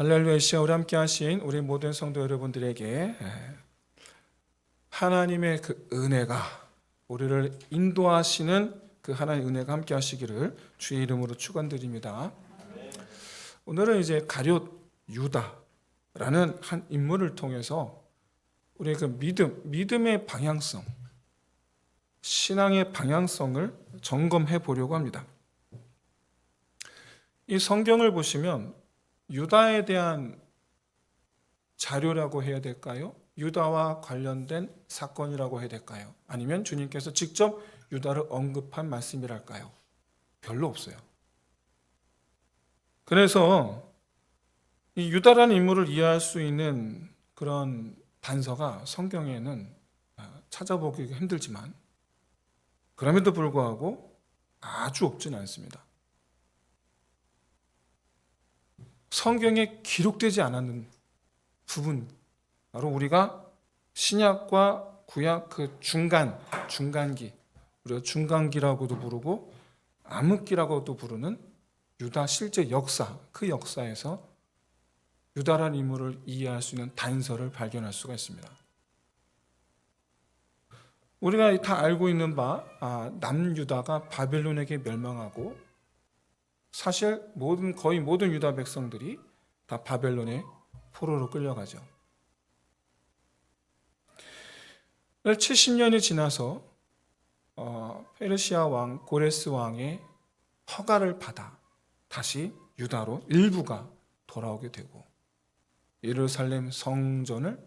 할렐루야. 시간을 함께 하신 우리 모든 성도 여러분들에게 하나님의 그 은혜가, 우리를 인도하시는 그 하나님의 은혜가 함께 하시기를 주의 이름으로 축원드립니다. 오늘은 이제 가룟 유다라는 한 인물을 통해서 우리의 그 믿음의 방향성, 신앙의 방향성을 점검해 보려고 합니다. 이 성경을 보시면 유다에 대한 자료라고 해야 될까요? 유다와 관련된 사건이라고 해야 될까요? 아니면 주님께서 직접 유다를 언급한 말씀이랄까요? 별로 없어요. 그래서 이 유다라는 인물을 이해할 수 있는 그런 단서가 성경에는 찾아보기가 힘들지만, 그럼에도 불구하고 아주 없지는 않습니다. 성경에 기록되지 않았는 부분, 바로 우리가 신약과 구약 그 중간기, 우리가 중간기라고도 부르고 암흑기라고도 부르는 유다 실제 역사, 그 역사에서 유다라는 인물을 이해할 수 있는 단서를 발견할 수가 있습니다. 우리가 다 알고 있는 바, 남유다가 바벨론에게 멸망하고 사실 거의 모든 유다 백성들이 다 바벨론의 포로로 끌려가죠. 70년이 지나서 페르시아 왕 고레스 왕의 허가를 받아 다시 유다로 일부가 돌아오게 되고, 예루살렘 성전을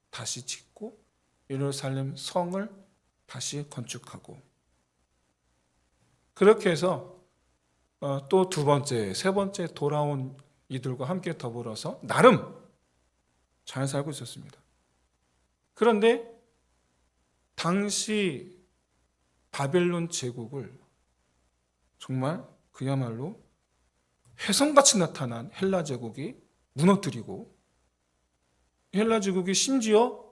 다시 짓고 예루살렘 성을 다시 건축하고, 그렇게 해서 또 두 번째, 세 번째 돌아온 이들과 함께 더불어서 나름 잘 살고 있었습니다. 그런데 당시 바벨론 제국을 정말 그야말로 혜성같이 나타난 헬라 제국이 무너뜨리고, 헬라 제국이 심지어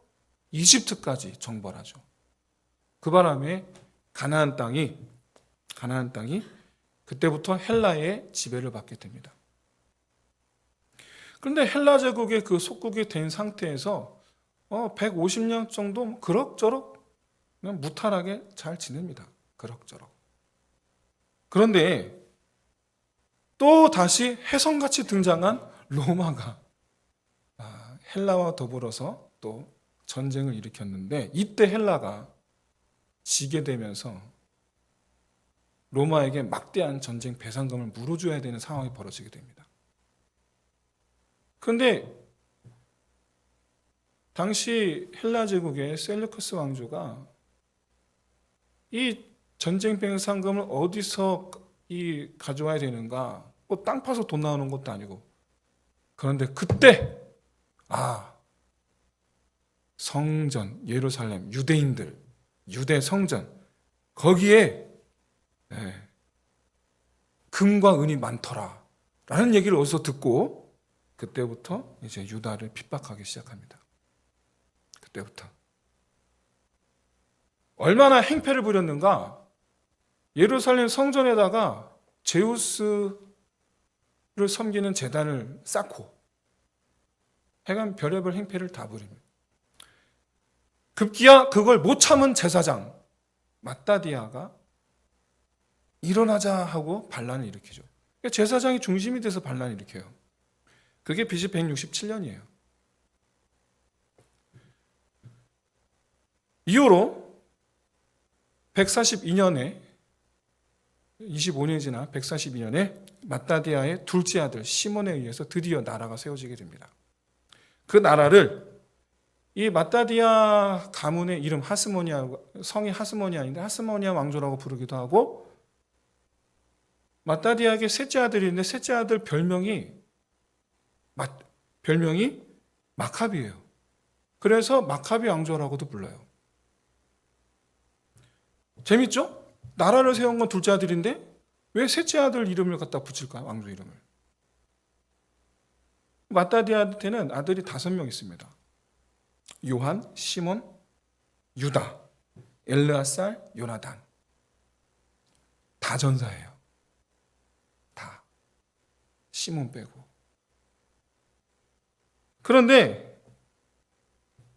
이집트까지 정벌하죠. 그 바람에 가나안 땅이 그때부터 헬라의 지배를 받게 됩니다. 그런데 헬라 제국의 그 속국이 된 상태에서 150년 정도 그럭저럭 그냥 무탈하게 잘 지냅니다. 그럭저럭. 그런데 또 다시 혜성같이 등장한 로마가 헬라와 더불어서 또 전쟁을 일으켰는데, 이때 헬라가 지게 되면서 로마에게 막대한 전쟁 배상금을 물어줘야 되는 상황이 벌어지게 됩니다. 그런데 당시 헬라 제국의 셀루크스 왕조가 이 전쟁 배상금을 어디서 가져와야 되는가, 뭐 땅 파서 돈 나오는 것도 아니고. 그런데 그때 성전, 예루살렘, 유대인들, 유대 성전, 거기에 금과 은이 많더라 라는 얘기를 어디서 듣고, 그때부터 이제 유다를 핍박하기 시작합니다. 그때부터 얼마나 행패를 부렸는가. 예루살렘 성전에다가 제우스를 섬기는 제단을 쌓고 해간 별의별 행패를 다 부립니다. 급기야 그걸 못 참은 제사장 마따디아가 일어나자 하고 반란을 일으키죠. 제사장이 중심이 돼서 반란을 일으켜요. 그게 BC 167년이에요. 이후로 142년에 25년이 지나 142년에 마따디아의 둘째 아들 시몬에 의해서 드디어 나라가 세워지게 됩니다. 그 나라를 이 마따디아 가문의 이름 성이 하스모니아인데 하스모니아 왕조라고 부르기도 하고, 마따디아에게 셋째 아들인데 셋째 아들 별명이 마카비예요. 그래서 마카비 왕조라고도 불러요. 재밌죠? 나라를 세운 건 둘째 아들인데 왜 셋째 아들 이름을 갖다 붙일까? 왕조 이름을. 마따디아한테는 아들이 5명 있습니다. 요한, 시몬, 유다, 엘르아살, 요나단. 다 전사예요. 다. 시몬 빼고. 그런데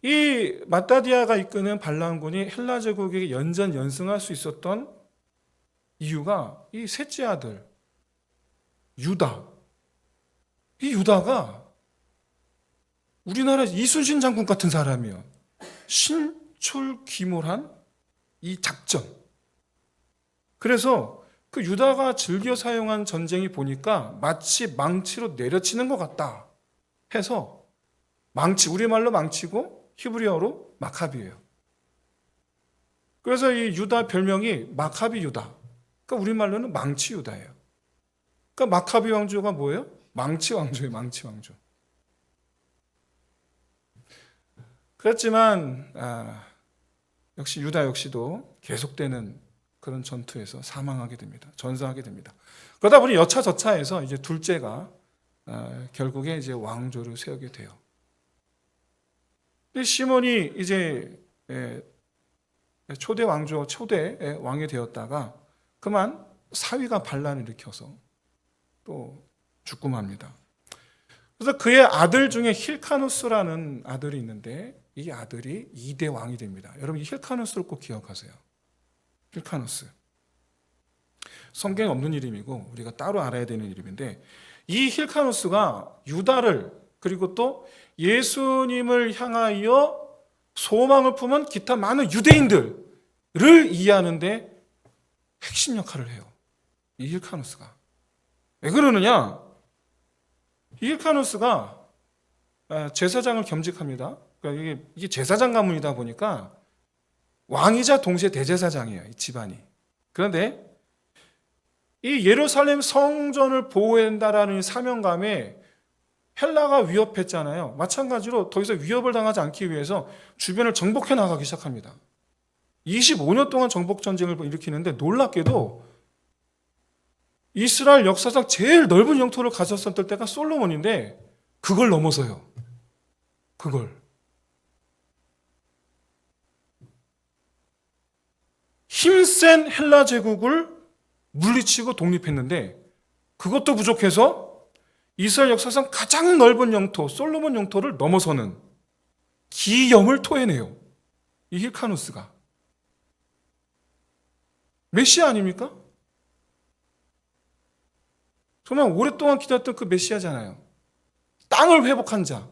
이 마따디아가 이끄는 반란군이 헬라 제국에게 연전연승할 수 있었던 이유가 이 셋째 아들 유다. 이 유다가 우리나라 이순신 장군 같은 사람이요. 신출귀몰한 이 작전. 그래서 그 유다가 즐겨 사용한 전쟁이 보니까 마치 망치로 내려치는 것 같다 해서 망치, 우리말로 망치고 히브리어로 마카비예요. 그래서 이 유다 별명이 마카비 유다. 그러니까 우리말로는 망치 유다예요. 그러니까 마카비 왕조가 뭐예요? 망치 왕조예요. 망치 왕조. 그렇지만 역시 유다 역시도 계속되는 그런 전투에서 사망하게 됩니다. 전사하게 됩니다. 그러다 보니 여차저차해서 이제 둘째가 결국에 이제 왕조를 세우게 돼요. 근데 시몬이 이제 초대 왕조, 초대 왕이 되었다가 그만 사위가 반란을 일으켜서 또 죽고 맙니다. 그래서 그의 아들 중에 힐카누스라는 아들이 있는데 이 아들이 2대 왕이 됩니다. 여러분 이 힐카누스를 꼭 기억하세요. 힐카누스. 성경에 없는 이름이고 우리가 따로 알아야 되는 이름인데 이 힐카누스가 유다를 그리고 또 예수님을 향하여 소망을 품은 기타 많은 유대인들을 이해하는데 핵심 역할을 해요. 이 힐카누스가. 왜 그러느냐? 이 힐카누스가 제사장을 겸직합니다. 그러니까 이게 제사장 가문이다 보니까 왕이자 동시에 대제사장이에요. 이 집안이. 그런데 이 예루살렘 성전을 보호해야 한다라는 사명감에 헬라가 위협했잖아요. 마찬가지로 더 이상 위협을 당하지 않기 위해서 주변을 정복해 나가기 시작합니다. 25년 동안 정복 전쟁을 일으키는데 놀랍게도 이스라엘 역사상 제일 넓은 영토를 가졌었던 때가 솔로몬인데 그걸 넘어서요. 그걸. 힘센 헬라 제국을 물리치고 독립했는데 그것도 부족해서 이스라엘 역사상 가장 넓은 영토, 솔로몬 영토를 넘어서는 기염을 토해내요. 이 힐카누스가. 메시아 아닙니까? 정말 오랫동안 기다렸던 그 메시아잖아요. 땅을 회복한 자.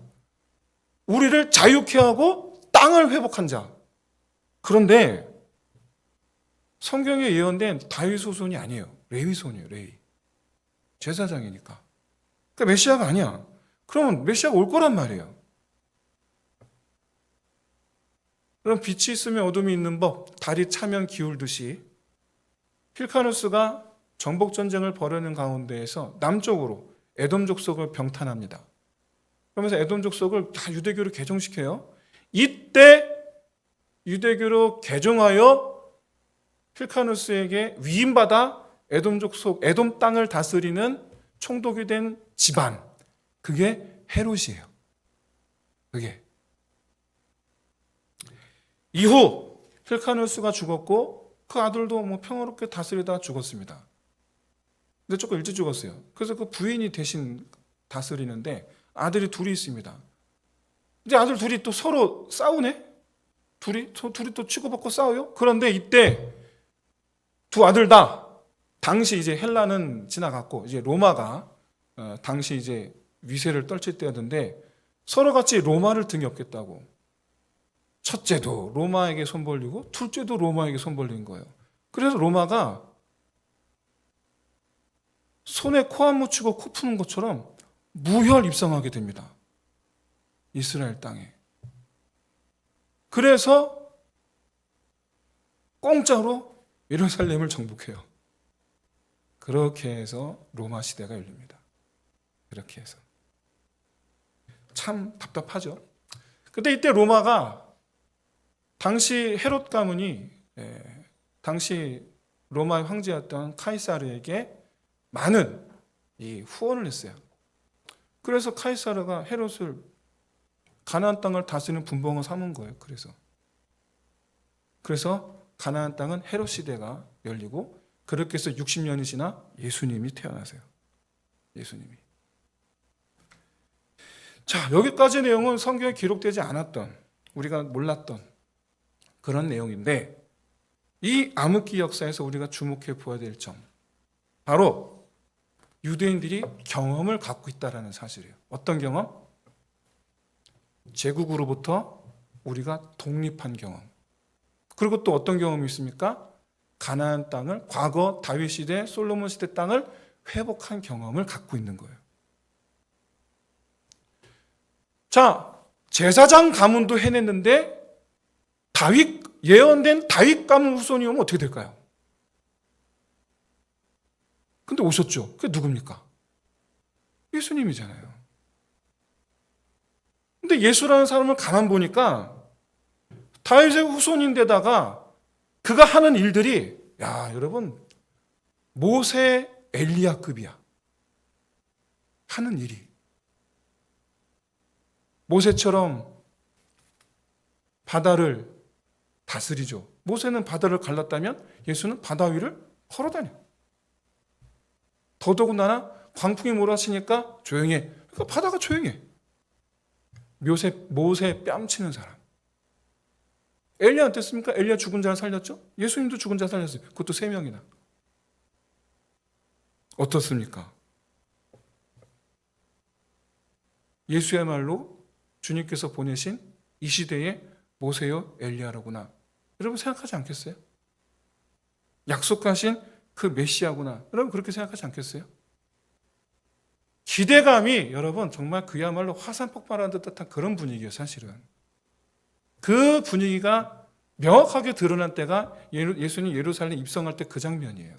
우리를 자유케 하고 땅을 회복한 자. 그런데 성경에 예언된 다윗 후손이 아니에요. 레위 손이에요. 레위. 제사장이니까. 그러니까 메시아가 아니야. 그러면 메시아가 올 거란 말이에요. 그럼 빛이 있으면 어둠이 있는 법, 달이 차면 기울듯이 힐카누스가 정복전쟁을 벌이는 가운데에서 남쪽으로 에돔 족속을 병탄합니다. 그러면서 에돔 족속을 다 유대교로 개종시켜요. 이때 유대교로 개종하여 힐카누스에게 위임받아 에돔 족속, 에돔 땅을 다스리는 총독이 된 집안, 그게 헤롯이에요. 그게. 이후 힐카누스가 죽었고 그 아들도 뭐 평화롭게 다스리다가 죽었습니다. 근데 조금 일찍 죽었어요. 그래서 그 부인이 대신 다스리는데 아들이 둘이 있습니다. 이제 아들 둘이 또 서로 싸우네? 둘이 또 치고받고 싸워요? 그런데 이때 두 아들 다 당시 이제 헬라는 지나갔고 이제 로마가 당시 이제 위세를 떨칠 때였는데 서로 같이 로마를 등에 업겠다고. 첫째도 로마에게 손 벌리고 둘째도 로마에게 손 벌린 거예요. 그래서 로마가 손에 코 안 묻히고 코 푸는 것처럼 무혈 입성하게 됩니다. 이스라엘 땅에. 그래서 공짜로 예루살렘을 정복해요. 그렇게 해서 로마 시대가 열립니다. 그렇게 해서. 참 답답하죠. 근데 이때 로마가 당시 헤롯 가문이 당시 로마의 황제였던 카이사르에게 많은 이 후원을 했어요. 그래서 카이사르가 헤롯을 가나안 땅을 다스리는 분봉을 삼은 거예요. 그래서 가나안 땅은 헤롯 시대가 열리고 그렇게 해서 60년이 지나 예수님이 태어나세요. 예수님이. 자, 여기까지 내용은 성경에 기록되지 않았던, 우리가 몰랐던 그런 내용인데, 이 암흑기 역사에서 우리가 주목해 보아야 될 점, 바로 유대인들이 경험을 갖고 있다는 사실이에요. 어떤 경험? 제국으로부터 우리가 독립한 경험. 그리고 또 어떤 경험이 있습니까? 가나안 땅을, 과거 다윗 시대, 솔로몬 시대 땅을 회복한 경험을 갖고 있는 거예요. 자, 제사장 가문도 해냈는데 예언된 다윗 가문 후손이 오면 어떻게 될까요? 근데 오셨죠. 그게 누굽니까? 예수님이잖아요. 근데 예수라는 사람을 가만 보니까 다윗의 후손인데다가 그가 하는 일들이, 야, 여러분, 모세 엘리야급이야. 하는 일이. 모세처럼 바다를 다스리죠. 모세는 바다를 갈랐다면 예수는 바다 위를 걸어다녀. 더더군다나 광풍이 몰아치니까 조용해. 그러니까 바다가 조용해. 모세 뺨치는 사람. 엘리야 어땠습니까? 엘리야 죽은 자 살렸죠? 예수님도 죽은 자 살렸어요. 그것도 3명이나. 어떻습니까? 예수야말로 주님께서 보내신 이 시대의 모세요 엘리야라구나. 여러분 생각하지 않겠어요? 약속하신 그 메시아구나. 여러분 그렇게 생각하지 않겠어요? 기대감이 여러분 정말 그야말로 화산 폭발하는 듯한 그런 분위기예요. 사실은. 그 분위기가 명확하게 드러난 때가 예수님 예루살렘 입성할 때 그 장면이에요.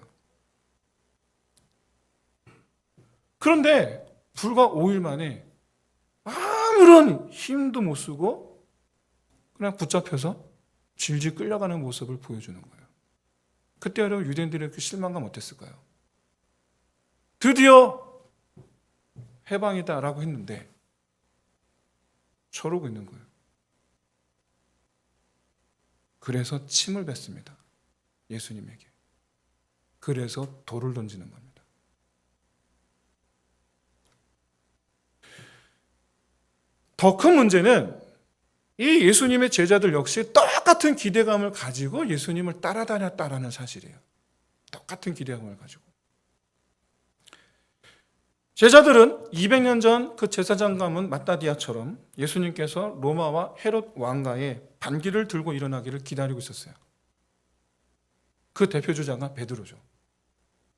그런데 불과 5일 만에 아무런 힘도 못 쓰고 그냥 붙잡혀서 질질 끌려가는 모습을 보여주는 거예요. 그때 여러분 유대인들의 그 실망감 어땠을까요? 드디어 해방이다라고 했는데 저러고 있는 거예요. 그래서 침을 뱉습니다. 예수님에게. 그래서 돌을 던지는 겁니다. 더 큰 문제는 이 예수님의 제자들 역시 똑같은 기대감을 가지고 예수님을 따라다녔다라는 사실이에요. 똑같은 기대감을 가지고. 제자들은 200년 전 그 제사장 가문 마따디아처럼 예수님께서 로마와 헤롯 왕가의 반기를 들고 일어나기를 기다리고 있었어요. 그 대표 주자가 베드로죠.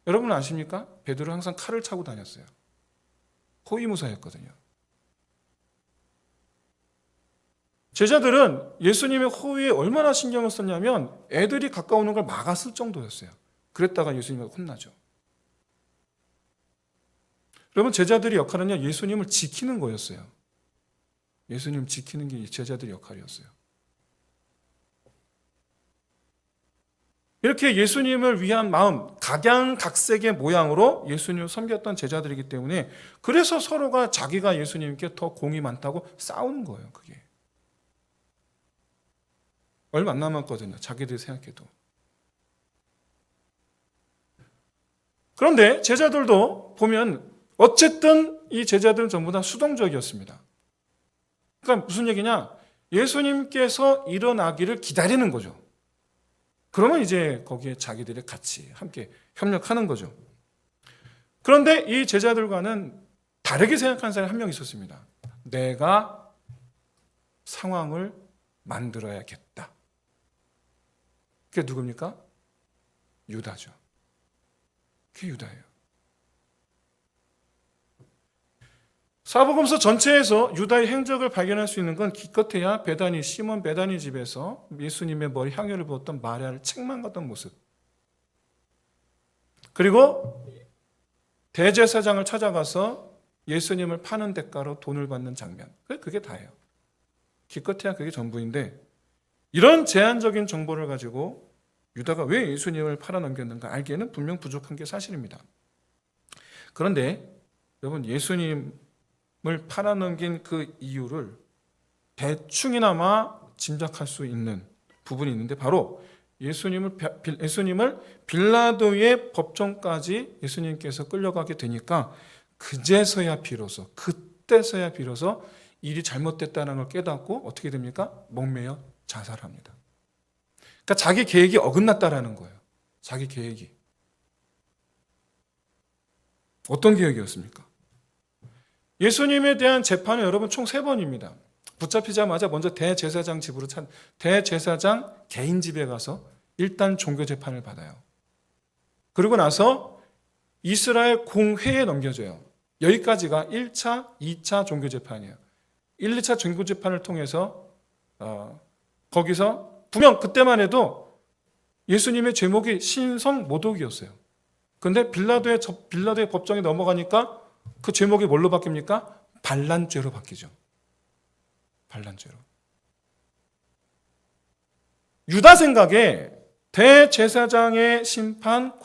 여러분 아십니까? 베드로 항상 칼을 차고 다녔어요. 호위무사였거든요. 제자들은 예수님의 호위에 얼마나 신경을 썼냐면 애들이 가까우는 걸 막았을 정도였어요. 그랬다가 예수님을 혼나죠. 여러분 제자들의 역할은요 예수님을 지키는 거였어요. 예수님 지키는 게 제자들의 역할이었어요. 이렇게 예수님을 위한 마음, 각양각색의 모양으로 예수님을 섬겼던 제자들이기 때문에 그래서 서로가 자기가 예수님께 더 공이 많다고 싸우는 거예요. 그게. 얼마 안 남았거든요. 자기들이 생각해도. 그런데 제자들도 보면 어쨌든 이 제자들은 전부 다 수동적이었습니다. 그러니까 무슨 얘기냐? 예수님께서 일어나기를 기다리는 거죠. 그러면 이제 거기에 자기들이 같이 함께 협력하는 거죠. 그런데 이 제자들과는 다르게 생각하는 사람이 한 명 있었습니다. 내가 상황을 만들어야겠다. 그게 누굽니까? 유다죠. 그게 유다예요. 사복음서 전체에서 유다의 행적을 발견할 수 있는 건 기껏해야 시몬 베다니 집에서 예수님의 머리 향유를 부었던 마리아를 책망하던 모습. 그리고 대제사장을 찾아가서 예수님을 파는 대가로 돈을 받는 장면. 그게 다예요. 기껏해야 그게 전부인데 이런 제한적인 정보를 가지고 유다가 왜 예수님을 팔아넘겼는가 알기에는 분명 부족한 게 사실입니다. 그런데 여러분 예수님을 팔아넘긴 그 이유를 대충이나마 짐작할 수 있는 부분이 있는데 바로 예수님을 빌라도의 법정까지 예수님께서 끌려가게 되니까 그제서야 비로소 그때서야 비로소 일이 잘못됐다는 걸 깨닫고 어떻게 됩니까? 목매어 자살합니다. 그러니까 자기 계획이 어긋났다라는 거예요. 자기 계획이. 어떤 계획이었습니까? 예수님에 대한 재판은 여러분 총 3번입니다. 붙잡히자마자 먼저 대제사장 집으로 대제사장 개인 집에 가서 일단 종교 재판을 받아요. 그리고 나서 이스라엘 공회에 넘겨져요. 여기까지가 1차, 2차 종교 재판이에요. 1, 2차 종교 재판을 통해서 거기서 분명 그때만 해도 예수님의 제목이 신성 모독이었어요. 그런데 빌라도의 법정에 넘어가니까 그 제목이 뭘로 바뀝니까? 반란죄로 바뀌죠. 반란죄로. 유다 생각에 대제사장의 심판,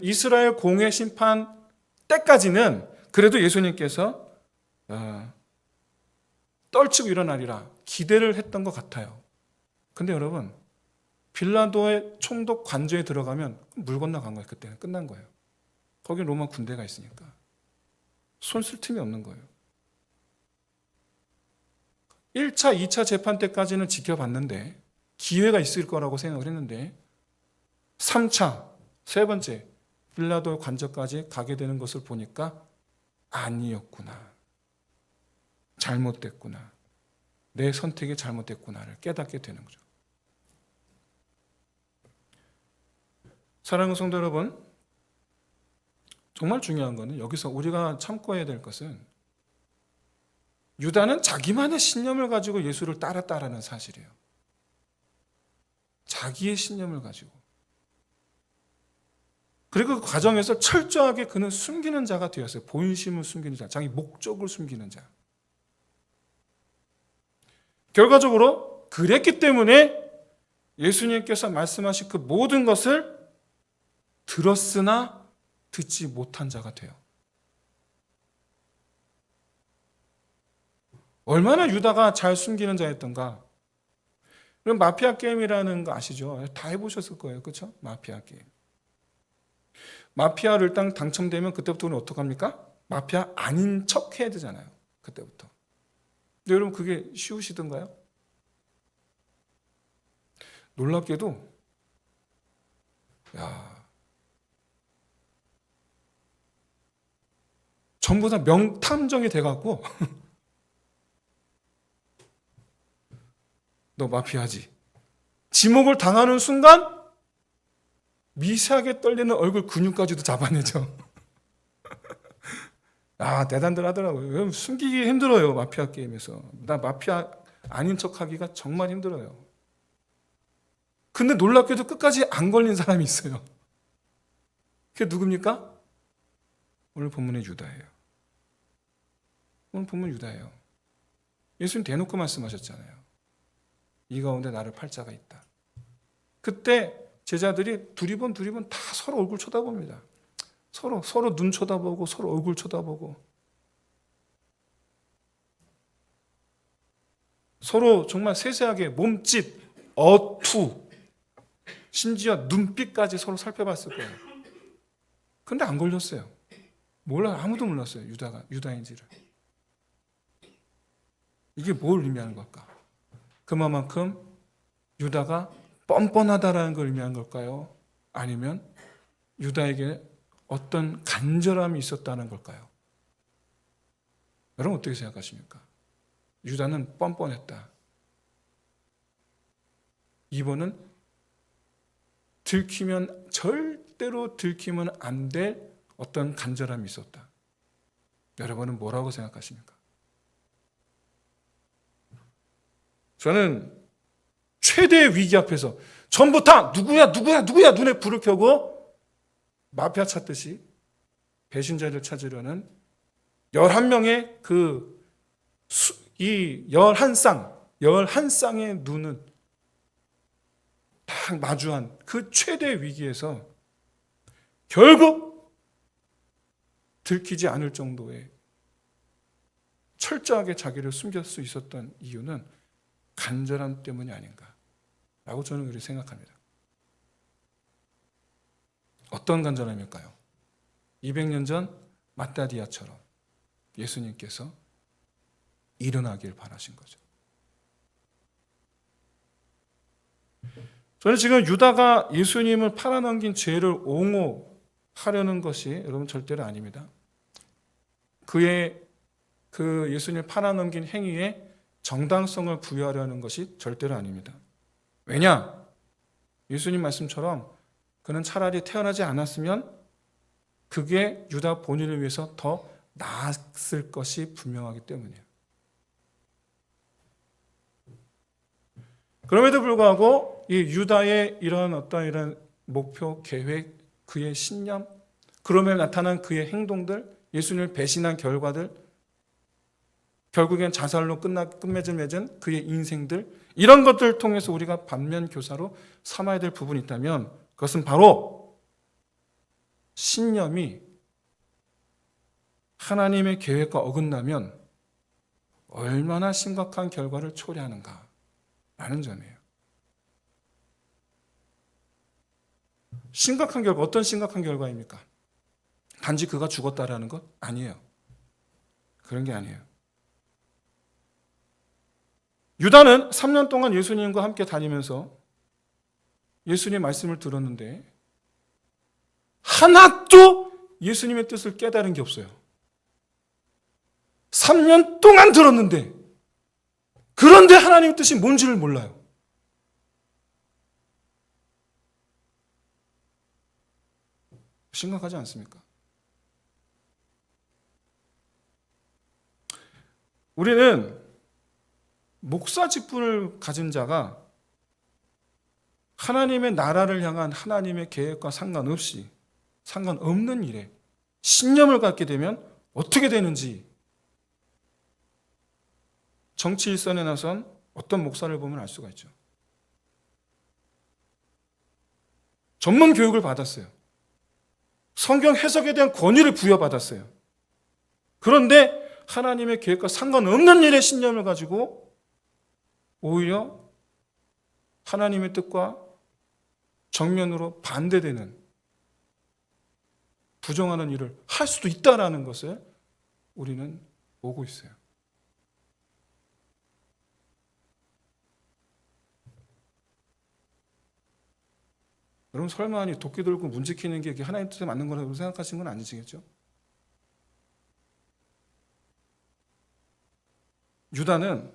이스라엘 공의 심판 때까지는 그래도 예수님께서 떨치고 일어나리라 기대를 했던 것 같아요. 근데 여러분, 빌라도의 총독 관저에 들어가면 물 건너간 거예요. 그때는 끝난 거예요. 거기 로마 군대가 있으니까 손 쓸 틈이 없는 거예요. 1차, 2차 재판 때까지는 지켜봤는데 기회가 있을 거라고 생각을 했는데 3차, 세 번째 빌라도 관저까지 가게 되는 것을 보니까 아니었구나. 잘못됐구나. 내 선택이 잘못됐구나를 깨닫게 되는 거죠. 사랑하는 성도 여러분, 정말 중요한 것은 여기서 우리가 참고해야 될 것은 유다는 자기만의 신념을 가지고 예수를 따랐다라는 사실이에요. 자기의 신념을 가지고. 그리고 그 과정에서 철저하게 그는 숨기는 자가 되었어요. 본심을 숨기는 자, 자기 목적을 숨기는 자. 결과적으로 그랬기 때문에 예수님께서 말씀하신 그 모든 것을 들었으나 듣지 못한 자가 돼요. 얼마나 유다가 잘 숨기는 자였던가. 그럼 마피아 게임이라는 거 아시죠? 다 해보셨을 거예요. 그렇죠? 마피아 게임. 마피아를 일단 당첨되면 그때부터 우리는 어떡합니까? 마피아 아닌 척 해야 되잖아요. 그때부터. 근데 여러분 그게 쉬우시던가요? 놀랍게도 전부 다 명탐정이 돼갖고 너 마피아지. 지목을 당하는 순간 미세하게 떨리는 얼굴 근육까지도 잡아내죠. 대단들 하더라고요. 숨기기 힘들어요. 마피아 게임에서. 나 마피아 아닌 척하기가 정말 힘들어요. 근데 놀랍게도 끝까지 안 걸린 사람이 있어요. 그게 누굽니까? 오늘 본문의 유다예요. 오늘 본문 유다예요. 예수님 대놓고 말씀하셨잖아요. 이 가운데 나를 팔 자가 있다. 그때 제자들이 두리번 다 서로 얼굴 쳐다봅니다. 서로 눈 쳐다보고 서로 얼굴 쳐다보고 서로 정말 세세하게 몸짓, 어투, 심지어 눈빛까지 서로 살펴봤을 거예요. 근데 안 걸렸어요. 몰라요. 아무도 몰랐어요. 유다인지를. 이게 뭘 의미하는 걸까? 그만큼 유다가 뻔뻔하다라는 걸 의미한 걸까요? 아니면 유다에게 어떤 간절함이 있었다는 걸까요? 여러분 어떻게 생각하십니까? 유다는 뻔뻔했다. 2번은 절대로 들키면 안 될 어떤 간절함이 있었다. 여러분은 뭐라고 생각하십니까? 저는 최대의 위기 앞에서 전부 다 누구야 눈에 불을 켜고 마피아 찾듯이 배신자를 찾으려는 11명의 이 11쌍의 눈은 딱 마주한 그 최대의 위기에서 결국 들키지 않을 정도의 철저하게 자기를 숨길 수 있었던 이유는 간절함 때문이 아닌가라고 저는 그렇게 생각합니다. 어떤 간절함일까요? 200년 전 마따디아처럼 예수님께서 일어나길 바라신 거죠. 저는 지금 유다가 예수님을 팔아넘긴 죄를 옹호하려는 것이 여러분 절대로 아닙니다. 그의 그 예수님을 팔아넘긴 행위에 정당성을 부여하려는 것이 절대로 아닙니다. 왜냐? 예수님 말씀처럼 그는 차라리 태어나지 않았으면 그게 유다 본인을 위해서 더 나았을 것이 분명하기 때문이에요. 그럼에도 불구하고 이 유다의 이런 목표, 계획, 그의 신념, 그러면 나타난 그의 행동들, 예수님을 배신한 결과들, 결국엔 자살로 끝맺은 그의 인생들, 이런 것들을 통해서 우리가 반면 교사로 삼아야 될 부분이 있다면 그것은 바로 신념이 하나님의 계획과 어긋나면 얼마나 심각한 결과를 초래하는가 라는 점이에요. 심각한 결과, 어떤 심각한 결과입니까? 단지 그가 죽었다라는 것? 아니에요. 그런 게 아니에요. 유다는 3년 동안 예수님과 함께 다니면서 예수님의 말씀을 들었는데 하나도 예수님의 뜻을 깨달은 게 없어요. 3년 동안 들었는데 그런데 하나님의 뜻이 뭔지를 몰라요. 심각하지 않습니까? 우리는 목사 직분을 가진 자가 하나님의 나라를 향한 하나님의 계획과 상관없는 일에 신념을 갖게 되면 어떻게 되는지 정치 일선에 나선 어떤 목사를 보면 알 수가 있죠. 전문 교육을 받았어요. 성경 해석에 대한 권위를 부여받았어요. 그런데 하나님의 계획과 상관없는 일에 신념을 가지고 오히려 하나님의 뜻과 정면으로 반대되는 부정하는 일을 할 수도 있다는 것을 우리는 보고 있어요. 여러분 설마 도끼 들고 문 지키는 게 하나님 뜻에 맞는 거라고 생각하시는 건 아니시겠죠? 유다는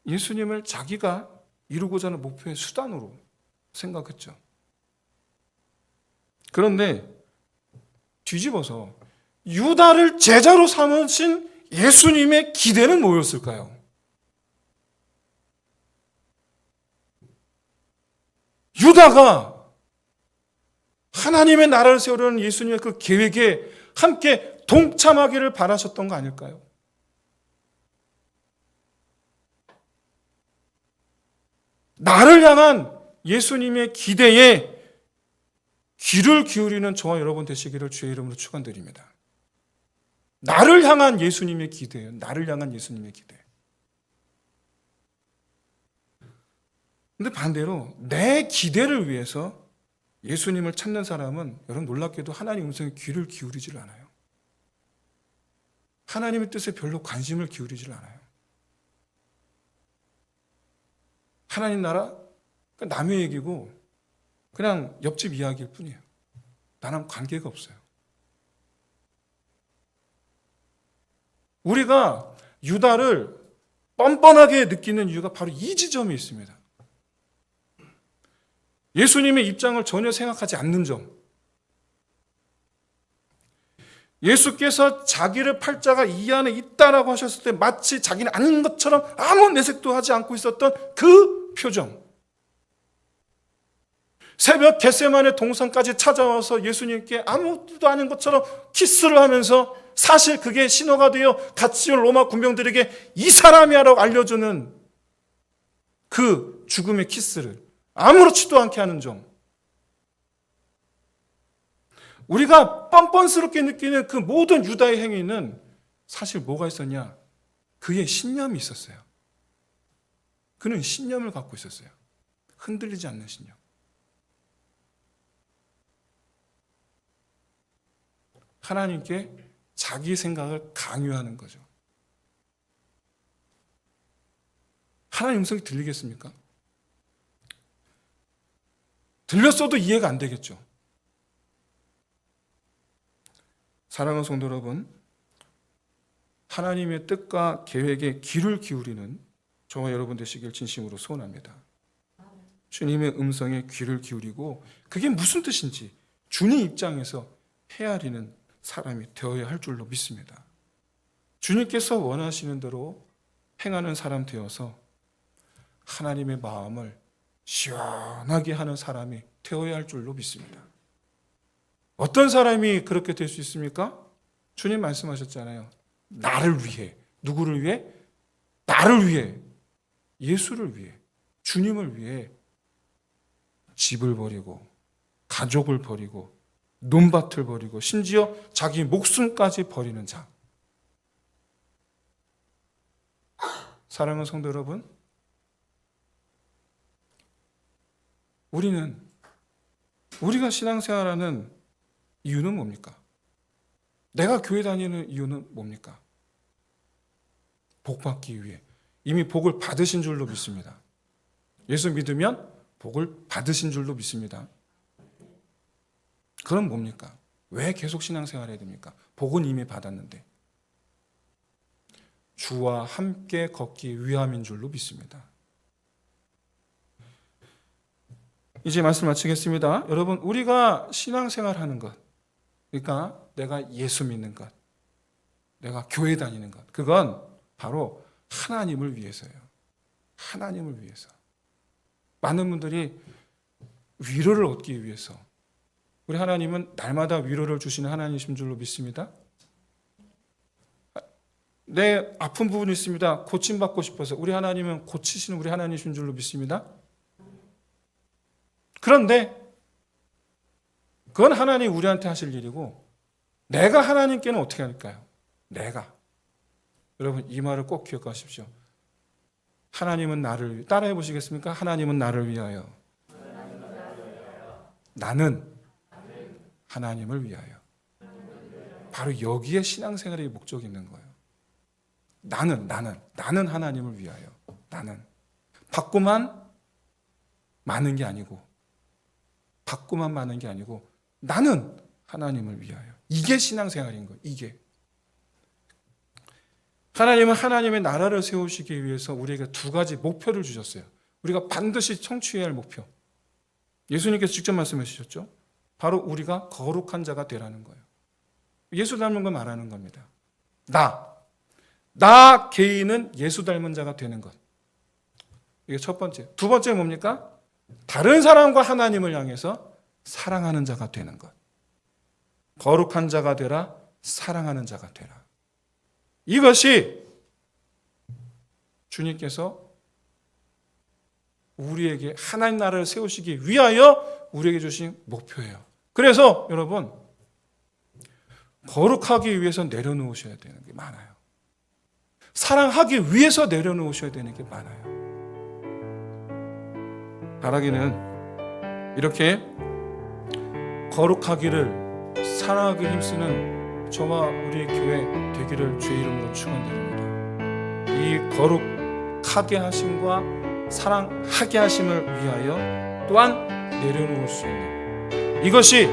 예수님을 자기가 이루고자 하는 목표의 수단으로 생각했죠. 그런데 뒤집어서 유다를 제자로 삼으신 예수님의 기대는 뭐였을까요? 유다가 하나님의 나라를 세우려는 예수님의 그 계획에 함께 동참하기를 바라셨던 거 아닐까요? 나를 향한 예수님의 기대에 귀를 기울이는 저와 여러분 되시기를 주의 이름으로 축원드립니다. 나를 향한 예수님의 기대예요. 나를 향한 예수님의 기대. 근데 반대로 내 기대를 위해서 예수님을 찾는 사람은 여러분 놀랍게도 하나님 음성에 귀를 기울이질 않아요. 하나님의 뜻에 별로 관심을 기울이질 않아요. 하나님 나라? 남의 얘기고 그냥 옆집 이야기일 뿐이에요. 나랑 관계가 없어요. 우리가 유다를 뻔뻔하게 느끼는 이유가 바로 이 지점에 있습니다. 예수님의 입장을 전혀 생각하지 않는 점. 예수께서 자기를 팔자가 이 안에 있다라고 하셨을 때 마치 자기는 아닌 것처럼 아무 내색도 하지 않고 있었던 그 표정. 새벽 겟세마네 동산까지 찾아와서 예수님께 아무것도 아닌 것처럼 키스를 하면서 사실 그게 신호가 되어 같이 온 로마 군병들에게 이 사람이야라고 알려주는 그 죽음의 키스를 아무렇지도 않게 하는 점. 우리가 뻔뻔스럽게 느끼는 그 모든 유다의 행위는 사실 뭐가 있었냐? 그의 신념이 있었어요. 그는 신념을 갖고 있었어요. 흔들리지 않는 신념. 하나님께 자기 생각을 강요하는 거죠. 하나님 음성이 들리겠습니까? 들렸어도 이해가 안 되겠죠. 사랑하는 성도 여러분, 하나님의 뜻과 계획에 귀를 기울이는 저와 여러분 되시길 진심으로 소원합니다. 주님의 음성에 귀를 기울이고 그게 무슨 뜻인지 주님 입장에서 헤아리는 사람이 되어야 할 줄로 믿습니다. 주님께서 원하시는 대로 행하는 사람 되어서 하나님의 마음을 시원하게 하는 사람이 되어야 할 줄로 믿습니다. 어떤 사람이 그렇게 될 수 있습니까? 주님 말씀하셨잖아요. 나를 위해. 누구를 위해? 나를 위해. 예수를 위해. 주님을 위해 집을 버리고 가족을 버리고 논밭을 버리고 심지어 자기 목숨까지 버리는 자. 사랑하는 성도 여러분, 우리가 신앙생활하는 이유는 뭡니까? 내가 교회 다니는 이유는 뭡니까? 복 받기 위해. 이미 복을 받으신 줄로 믿습니다. 예수 믿으면 복을 받으신 줄로 믿습니다. 그럼 뭡니까? 왜 계속 신앙생활 해야 됩니까? 복은 이미 받았는데. 주와 함께 걷기 위함인 줄로 믿습니다. 이제 말씀 마치겠습니다. 여러분, 우리가 신앙생활 하는 것, 그러니까 내가 예수 믿는 것, 내가 교회 다니는 것, 그건 바로 하나님을 위해서예요. 하나님을 위해서. 많은 분들이 위로를 얻기 위해서, 우리 하나님은 날마다 위로를 주시는 하나님이신 줄로 믿습니다. 내 아픈 부분이 있습니다. 고침받고 싶어서 우리 하나님은 고치시는 우리 하나님이신 줄로 믿습니다. 그런데 그건 하나님 우리한테 하실 일이고 내가 하나님께는 어떻게 할까요? 내가. 여러분 이 말을 꼭 기억하십시오. 하나님은 나를 따라해 보시겠습니까? 하나님은 나를 위하여. 나는 하나님을 위하여. 바로 여기에 신앙생활의 목적이 있는 거예요. 나는 하나님을 위하여. 나는 받고만 많은 게 아니고 받고만 많은 게 아니고 나는 하나님을 위하여. 이게 신앙생활인 거예요. 이게. 하나님은 하나님의 나라를 세우시기 위해서 우리에게 두 가지 목표를 주셨어요. 우리가 반드시 성취해야 할 목표. 예수님께서 직접 말씀해 주셨죠. 바로 우리가 거룩한 자가 되라는 거예요. 예수 닮은 걸 말하는 겁니다. 나 개인은 예수 닮은 자가 되는 것. 이게 첫 번째. 두 번째 뭡니까? 다른 사람과 하나님을 향해서 사랑하는 자가 되는 것. 거룩한 자가 되라, 사랑하는 자가 되라. 이것이 주님께서 우리에게 하나님 나라를 세우시기 위하여 우리에게 주신 목표예요. 그래서 여러분 거룩하기 위해서 내려놓으셔야 되는 게 많아요. 사랑하기 위해서 내려놓으셔야 되는 게 많아요. 바라기는 이렇게 거룩하기를 사랑하기 힘쓰는 저와 우리 교회 되기를 주의 이름으로 축원드립니다. 이 거룩하게 하심과 사랑하게 하심을 위하여 또한 내려놓을 수 있는 이것이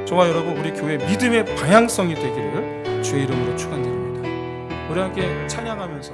저와 여러분 우리 교회 믿음의 방향성이 되기를 주의 이름으로 축원드립니다. 우리 함께 찬양하면서